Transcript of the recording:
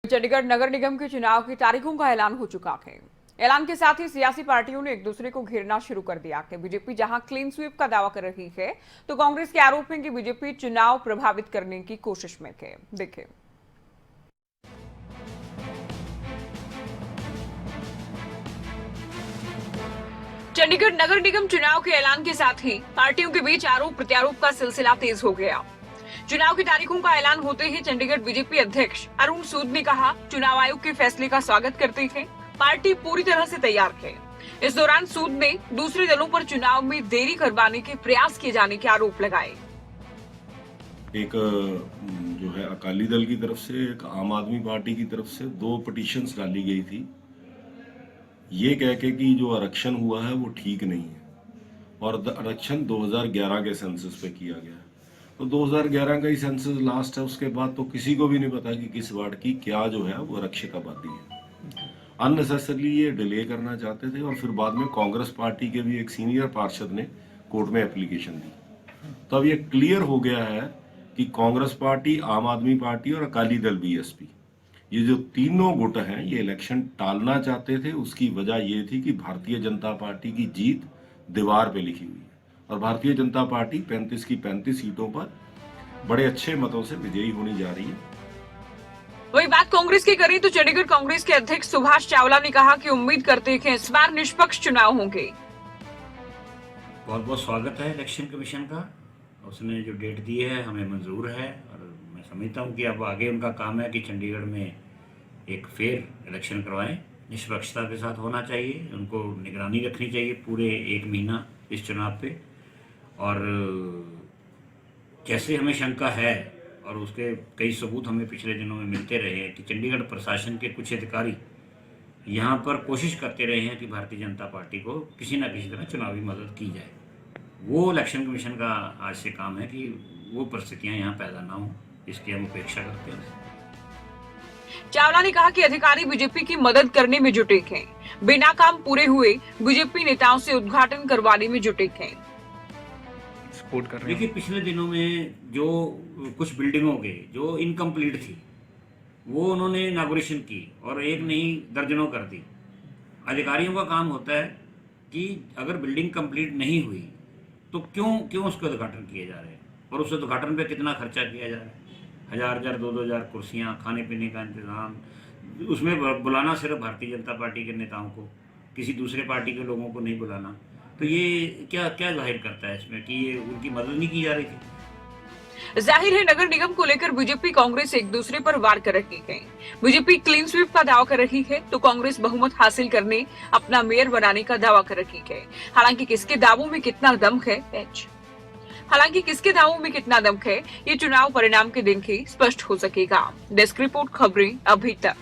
चंडीगढ़ नगर निगम के चुनाव की तारीखों का ऐलान हो चुका है। ऐलान के साथ ही सियासी पार्टियों ने एक दूसरे को घेरना शुरू कर दिया है। बीजेपी जहां क्लीन स्वीप का दावा कर रही है, तो कांग्रेस के आरोप है कि बीजेपी चुनाव प्रभावित करने की कोशिश में है। देखिए, चंडीगढ़ नगर निगम चुनाव के ऐलान के साथ ही पार्टियों के बीच आरोप प्रत्यारोप का सिलसिला तेज हो गया। चुनाव की तारीखों का ऐलान होते ही चंडीगढ़ बीजेपी अध्यक्ष अरुण सूद ने कहा, चुनाव आयोग के फैसले का स्वागत करते हैं, पार्टी पूरी तरह से तैयार है। इस दौरान सूद ने दूसरे दलों पर चुनाव में देरी करवाने के प्रयास किए जाने के आरोप लगाए। एक जो है अकाली दल की तरफ से, एक आम आदमी पार्टी की तरफ से 2 पिटीशंस डाली गई थी, ये कह के कि जो आरक्षण हुआ है वो ठीक नहीं है और आरक्षण 2011 के सेंसस पे किया गया है। तो 2011 का ही सेंसस लास्ट है, उसके बाद तो किसी को भी नहीं पता कि किस वार्ड की क्या जो है वो आरक्षित आबादी है। अननेसेसरली ये डिले करना चाहते थे और फिर बाद में कांग्रेस पार्टी के भी एक सीनियर पार्षद ने कोर्ट में एप्लीकेशन दी। तो अब ये क्लियर हो गया है कि कांग्रेस पार्टी, आम आदमी पार्टी और अकाली दल बीएसपी, ये जो तीनों गुट हैं, ये इलेक्शन टालना चाहते थे। उसकी वजह ये थी कि भारतीय जनता पार्टी की जीत दीवार पे लिखी हुई है और भारतीय जनता पार्टी 35 की 35 सीटों पर बड़े अच्छे मतों से विजयी होने जा रही है। वही बात कांग्रेस की करें तो चंडीगढ़ कांग्रेस के अध्यक्ष सुभाष चावला ने कहा कि उम्मीद करते हैं इस बार निष्पक्ष चुनाव होंगे। बहुत बहुत स्वागत है इलेक्शन कमीशन का। उसने जो डेट दी है हमें मंजूर है और मैं समझता हूँ कि अब आगे उनका काम है कि चंडीगढ़ में एक फेयर इलेक्शन करवाएं, निष्पक्षता के साथ होना चाहिए। उनको निगरानी रखनी चाहिए पूरे 1 महीना इस चुनाव पे। और जैसे हमें शंका है और उसके कई सबूत हमें पिछले दिनों में मिलते रहे हैं कि चंडीगढ़ प्रशासन के कुछ अधिकारी यहाँ पर कोशिश करते रहे हैं कि भारतीय जनता पार्टी को किसी न किसी तरह चुनावी मदद की जाए। वो इलेक्शन कमीशन का आज से काम है कि वो परिस्थितियां यहाँ पैदा ना हो, इसकी हम उपेक्षा करते हैं। चावला ने कहा कि अधिकारी बीजेपी की मदद करने में जुटे हैं, बिना काम पूरे हुए बीजेपी नेताओं से उद्घाटन करवाने में जुटे हैं। सपोर्ट कर रहे हैं। देखिए, पिछले दिनों में जो कुछ बिल्डिंगों के जो इनकम्प्लीट थी वो उन्होंने इनॉग्रेशन की और एक नहीं दर्जनों कर दी। अधिकारियों का काम होता है कि अगर बिल्डिंग कंप्लीट नहीं हुई तो क्यों उसके उद्घाटन किए जा रहे हैं और उस उद्घाटन पे कितना खर्चा किया जा रहा है। 1000 2,000 कुर्सियाँ, खाने पीने का इंतज़ाम, उसमें बुलाना सिर्फ भारतीय जनता पार्टी के नेताओं को, किसी दूसरे पार्टी के लोगों को नहीं बुलाना। तो ये क्या जाहिर करता है इसमें कि ये उनकी मदद नहीं की जा रही थी। जाहिर है नगर निगम को लेकर बीजेपी कांग्रेस एक दूसरे पर वार कर रही है। बीजेपी क्लीन स्वीप का दावा कर रही है तो कांग्रेस बहुमत हासिल करने, अपना मेयर बनाने का दावा कर रही है। हालांकि किसके दावों में कितना दम है, ये चुनाव परिणाम के दिन ही स्पष्ट हो सकेगा। डेस्क रिपोर्ट, खबरें अभी तक।